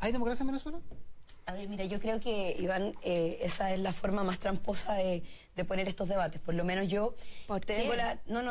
¿Hay democracia en Venezuela? A ver, mira, yo creo que, Iván, esa es la forma más tramposa de poner estos debates. Por lo menos yo tengo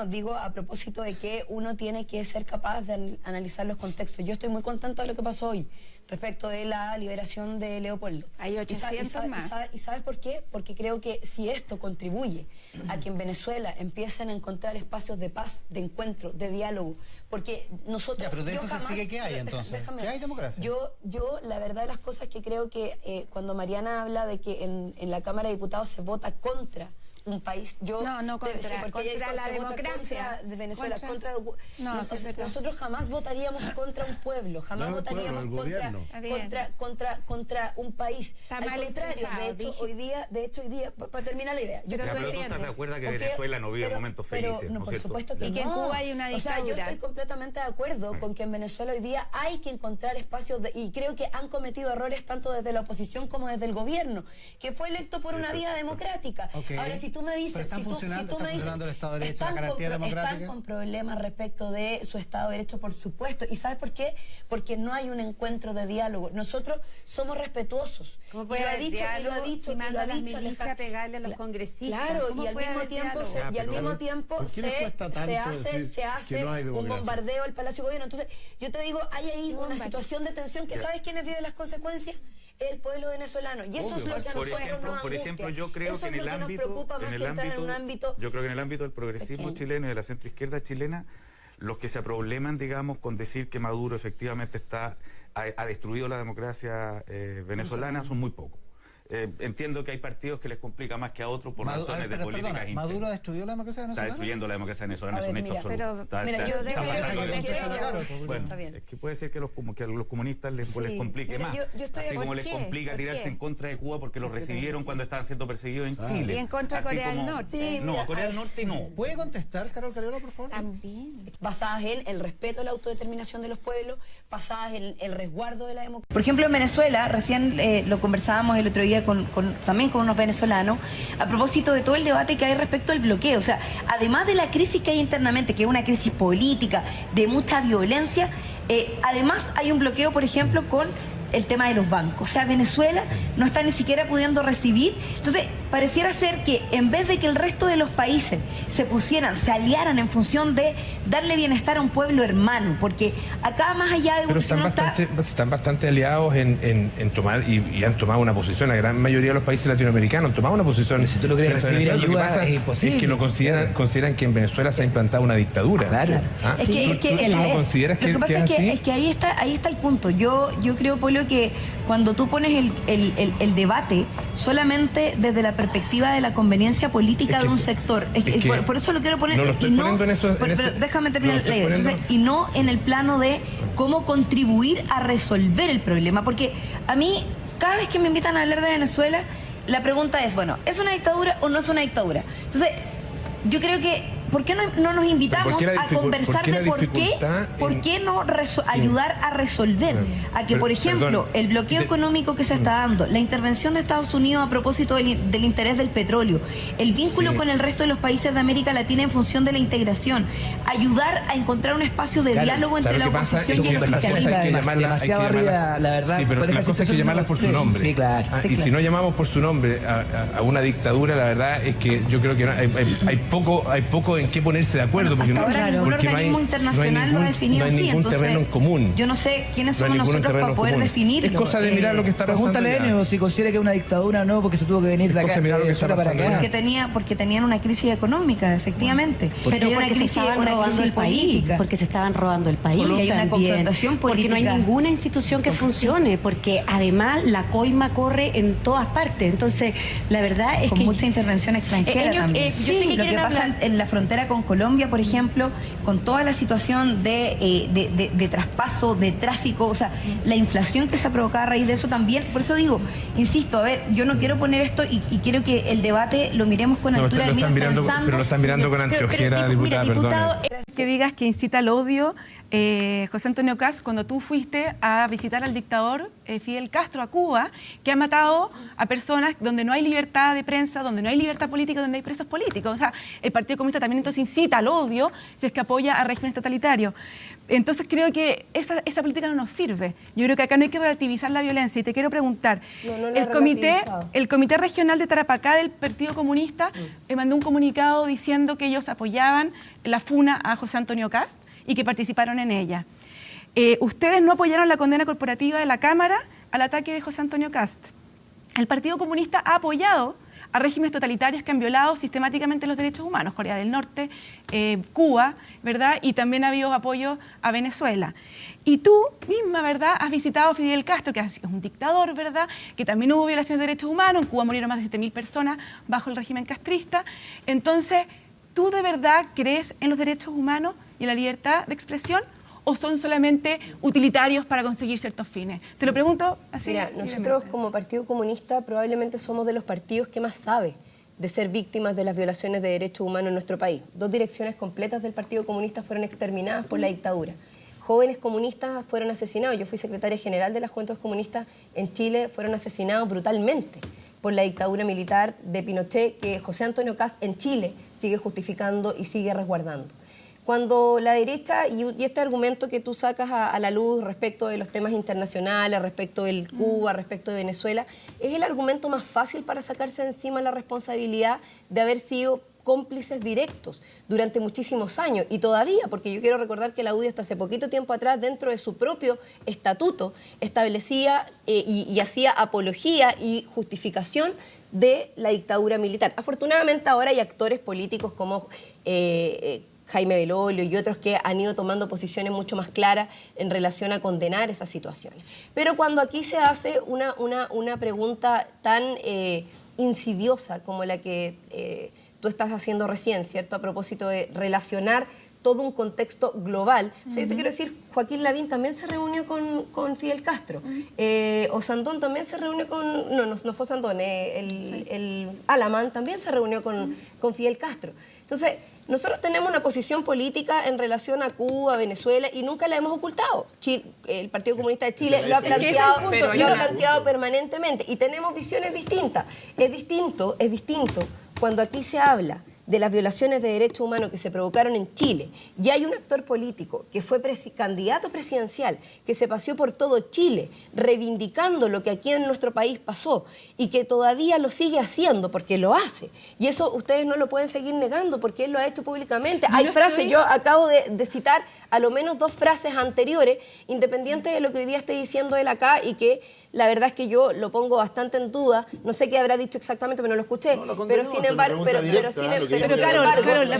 digo a propósito de que uno tiene que ser capaz de analizar los contextos. Yo estoy muy contento de lo que pasó hoy respecto de la liberación de Leopoldo. Hay 800 más. ¿Y sabes por qué? Porque creo que si esto contribuye a que en Venezuela empiecen a encontrar espacios de paz, de encuentro, de diálogo, porque nosotros... Ya, pero de eso se sigue que hay entonces. ¿Qué hay democracia? Yo, la verdad de las cosas que creo que cuando Mariana habla de que en la Cámara de Diputados se vota contra un país, contra la democracia de Venezuela, nosotros jamás votaríamos contra un pueblo, jamás votaríamos contra un país. Está Al mal contrario, de hecho hoy día, para terminar la idea, Pero tú estás de acuerdo que Venezuela no vive momentos felices, ¿no? Por supuesto que y que en Cuba hay una dictadura. O sea, yo estoy completamente de acuerdo con que en Venezuela hoy día hay que encontrar espacios y creo que han cometido errores tanto desde la oposición como desde el gobierno, que fue electo por una vía democrática. Ahora, si tú me dices, ¿Está funcionando el Estado de Derecho, la garantía democrática? Están con problemas respecto de su Estado de Derecho, por supuesto. ¿Y sabes por qué? Porque no hay un encuentro de diálogo. Nosotros somos respetuosos. ¿Cómo puede haber diálogo si manda a las milicias a pegarle a los congresistas? Claro, y al mismo tiempo se hace un bombardeo al Palacio de Gobierno. Entonces, yo te digo, hay ahí una situación de tensión que ¿sabes quiénes viven las consecuencias? El pueblo venezolano. Y eso es lo que a nosotros nos angustia. Por ejemplo, yo creo que en el ámbito, yo creo que en el ámbito del progresismo chileno y de la centroizquierda chilena, los que se probleman, digamos, con decir que Maduro efectivamente ha destruido la democracia venezolana son muy pocos. Entiendo que hay partidos que les complica más que a otros por razones de políticas internas. ¿Maduro ha destruido la democracia venezolana? Está destruyendo la democracia venezolana, es un hecho absoluto. Bueno, es que puede ser que a los comunistas les complique más. Así como les complica tirarse en contra de Cuba porque los recibieron cuando estaban siendo perseguidos en Chile. Y en contra de Corea del Norte. No, a Corea del Norte no. ¿Puede contestar, Carol Cariola, por favor? También. Basadas en el respeto a la autodeterminación de los pueblos, basadas en el resguardo de la democracia. Por ejemplo, en Venezuela, recién lo conversábamos el otro día también con unos venezolanos, a propósito de todo el debate que hay respecto al bloqueo. O sea, además de la crisis que hay internamente, que es una crisis política, de mucha violencia, además hay un bloqueo, por ejemplo, con el tema de los bancos. O sea, Venezuela no está ni siquiera pudiendo recibir. Entonces, pareciera ser que en vez de que el resto de los países se aliaran en función de darle bienestar a un pueblo hermano, porque acá más allá de... Pero están bastante aliados en tomar, y han tomado una posición, la gran mayoría de los países latinoamericanos han tomado una posición. Pero si tú no quieres recibir ayuda, lo que pasa es imposible. Es que lo consideran que en Venezuela se ha implantado una dictadura. Claro. ¿Ah? ¿Tú lo consideras que es que ahí está el punto. Yo creo, Polo, que cuando tú pones el debate solamente desde la perspectiva de la conveniencia política de un sector, por eso lo quiero poner, no lo estoy poniendo en eso, déjame terminar la idea. Entonces, y no en el plano de cómo contribuir a resolver el problema, porque a mí cada vez que me invitan a hablar de Venezuela, la pregunta es, bueno, ¿es una dictadura o no es una dictadura? Entonces, yo creo que ¿por qué no nos invitamos a conversar de por qué no ayudar a resolver? A que, por ejemplo, el bloqueo económico que se está dando, la intervención de Estados Unidos a propósito del interés del petróleo, el vínculo con el resto de los países de América Latina en función de la integración, ayudar a encontrar un espacio de diálogo entre la oposición y el oficialismo. Demasiado arriba, la verdad. Sí, pero la cosa es que llamarlas por su nombre. Sí, claro. Y si no llamamos por su nombre a una dictadura, la verdad es que yo creo que hay poco en qué ponerse de acuerdo, porque ahora ningún organismo internacional lo ha definido así, entonces terreno en común. Yo no sé quiénes somos nosotros para poder definirlo. Es cosa de mirar lo que está pasando. Pregúntale a Enio si considera que es una dictadura o no, porque se tuvo que venir de acá para acá. Porque tenían una crisis económica, efectivamente. Pero una crisis política. Porque se estaban robando el país. Porque hay una confrontación política. Porque no hay ninguna institución que funcione, porque además la coima corre en todas partes. Entonces, la verdad es que... Con mucha intervención extranjera también. Yo sé que lo que pasa en la frontera con Colombia, por ejemplo, con toda la situación de traspaso, de tráfico, o sea, la inflación que se ha provocado a raíz de eso también. Por eso digo, insisto, a ver, yo no quiero poner esto y quiero que el debate lo miremos con altura de miras, pensando... Pero lo están mirando con anteojera, diputada, perdón. Que digas que incita al odio José Antonio Kast, cuando tú fuiste a visitar al dictador Fidel Castro a Cuba, que ha matado a personas donde no hay libertad de prensa, donde no hay libertad política, donde hay presos políticos. O sea, el Partido Comunista también entonces incita al odio si es que apoya a regímenes totalitarios. Entonces creo que esa política no nos sirve. Yo creo que acá no hay que relativizar la violencia. Y te quiero preguntar, el Comité Regional de Tarapacá del Partido Comunista mandó un comunicado diciendo que ellos apoyaban la funa a José Antonio Kast y que participaron en ella. Ustedes no apoyaron la condena corporativa de la Cámara al ataque de José Antonio Kast. El Partido Comunista ha apoyado a regímenes totalitarios que han violado sistemáticamente los derechos humanos, Corea del Norte, Cuba, ¿verdad? Y también ha habido apoyo a Venezuela. Y tú misma, ¿verdad?, has visitado a Fidel Castro, que es un dictador, ¿verdad?, que también hubo violaciones de derechos humanos. En Cuba murieron más de 7.000 personas bajo el régimen castrista. Entonces, ¿tú de verdad crees en los derechos humanos y en la libertad de expresión? ¿O son solamente utilitarios para conseguir ciertos fines? Te lo pregunto así. Mira, nosotros como Partido Comunista probablemente somos de los partidos que más sabe de ser víctimas de las violaciones de derechos humanos en nuestro país. 2 direcciones completas del Partido Comunista fueron exterminadas por la dictadura. Jóvenes comunistas fueron asesinados. Yo fui secretaria general de las Juventudes Comunistas en Chile, fueron asesinados brutalmente por la dictadura militar de Pinochet, que José Antonio Kast en Chile sigue justificando y sigue resguardando. Cuando la derecha, y este argumento que tú sacas a la luz respecto de los temas internacionales, respecto del Cuba, respecto de Venezuela, es el argumento más fácil para sacarse de encima la responsabilidad de haber sido cómplices directos durante muchísimos años, y todavía, porque yo quiero recordar que la UDI hasta hace poquito tiempo atrás, dentro de su propio estatuto, establecía y hacía apología y justificación de la dictadura militar. Afortunadamente ahora hay actores políticos como Jaime Belolio y otros que han ido tomando posiciones mucho más claras en relación a condenar esas situaciones. Pero cuando aquí se hace una pregunta tan insidiosa como la que tú estás haciendo recién, ¿cierto?, a propósito de relacionar todo un contexto global. O sea, yo te quiero decir, Joaquín Lavín también se reunió con Fidel Castro. Osandón también se reunió con... No fue Osandón, el Alamán también se reunió con Fidel Castro. Entonces, nosotros tenemos una posición política en relación a Cuba, Venezuela, y nunca la hemos ocultado. El Partido Comunista de Chile lo ha planteado permanentemente, y tenemos visiones distintas. Es distinto cuando aquí se habla de las violaciones de derechos humanos que se provocaron en Chile, y hay un actor político que fue candidato presidencial, que se paseó por todo Chile reivindicando lo que aquí en nuestro país pasó, y que todavía lo sigue haciendo porque lo hace. Y eso ustedes no lo pueden seguir negando porque él lo ha hecho públicamente. Hay frases, yo acabo de citar a lo menos 2 frases anteriores, independiente de lo que hoy día esté diciendo él acá, y que la verdad es que yo lo pongo bastante en duda. No sé qué habrá dicho exactamente, pero no lo escuché. Pero sin embargo, Carol, la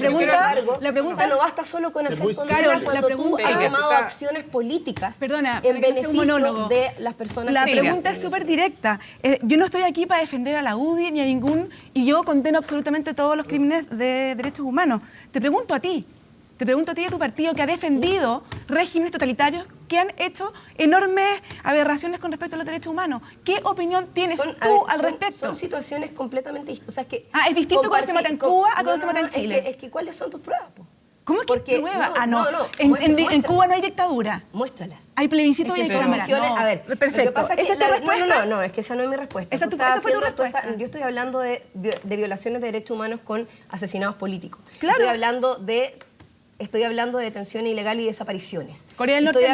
pregunta no basta solo con hacer condenas cuando tú has tomado acciones políticas en beneficio de las personas. La pregunta es súper directa. Yo no estoy aquí para defender a la UDI ni a ningún... Y yo condeno absolutamente todos los crímenes de derechos humanos. Te pregunto a ti y a tu partido, que ha defendido regímenes totalitarios que han hecho enormes aberraciones con respecto a los derechos humanos. ¿Qué opinión tienes tú al respecto? Son situaciones completamente distintas. O sea, es que es distinto cuando se mata en Cuba a cuando se mata en Chile. Es que ¿cuáles son tus pruebas? ¿Cómo es que pruebas? En Cuba no hay dictadura. Muéstralas. Hay plebiscito y hay cámara. A ver, perfecto. Lo que pasa es que ¿Esa es tu respuesta? No, es que esa no es mi respuesta. Esa fue tu respuesta. Yo estoy hablando de violaciones de derechos humanos con asesinados políticos. Claro. Estoy hablando de detención ilegal y desapariciones. Corea del Norte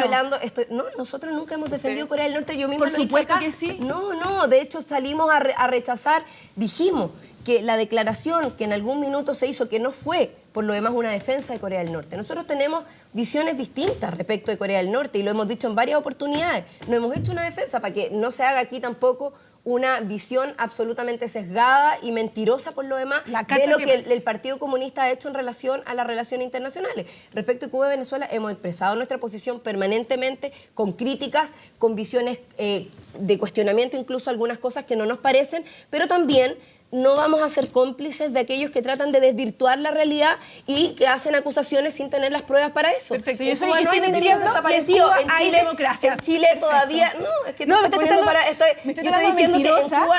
no, nosotros nunca hemos defendido Corea del Norte. Yo misma Por supuesto que sí. No, de hecho salimos a rechazar, dijimos que la declaración que en algún minuto se hizo, que no fue por lo demás una defensa de Corea del Norte. Nosotros tenemos visiones distintas respecto de Corea del Norte, y lo hemos dicho en varias oportunidades. No hemos hecho una defensa para que no se haga aquí tampoco una visión absolutamente sesgada y mentirosa por lo demás de lo que el Partido Comunista ha hecho en relación a las relaciones internacionales. Respecto a Cuba y Venezuela, hemos expresado nuestra posición permanentemente, con críticas, con visiones de cuestionamiento, incluso algunas cosas que no nos parecen, pero también no vamos a ser cómplices de aquellos que tratan de desvirtuar la realidad y que hacen acusaciones sin tener las pruebas para eso. Perfecto. En Cuba no hay detenidos desaparecidos. En Chile todavía... No, es que tú estás poniendo para... Yo estoy diciendo que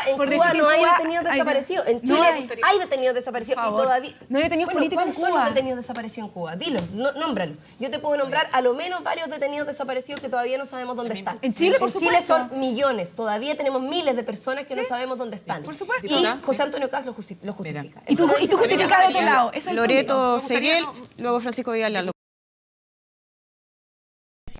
en Cuba no hay detenidos desaparecidos. En Chile hay detenidos desaparecidos y todavía... No hay detenidos políticos en Cuba. ¿Cuáles son los detenidos desaparecidos en Cuba? Dilo, nómbralo. Yo te puedo nombrar a lo menos varios detenidos desaparecidos que todavía no sabemos dónde están. En Chile, por supuesto. En Chile son millones. Todavía tenemos miles de personas que no sabemos dónde están. Por supuesto. Y José Antonio Caz lo justifica. Y tú justificas de otro lado. Loreto Seguel, luego Francisco Vidal.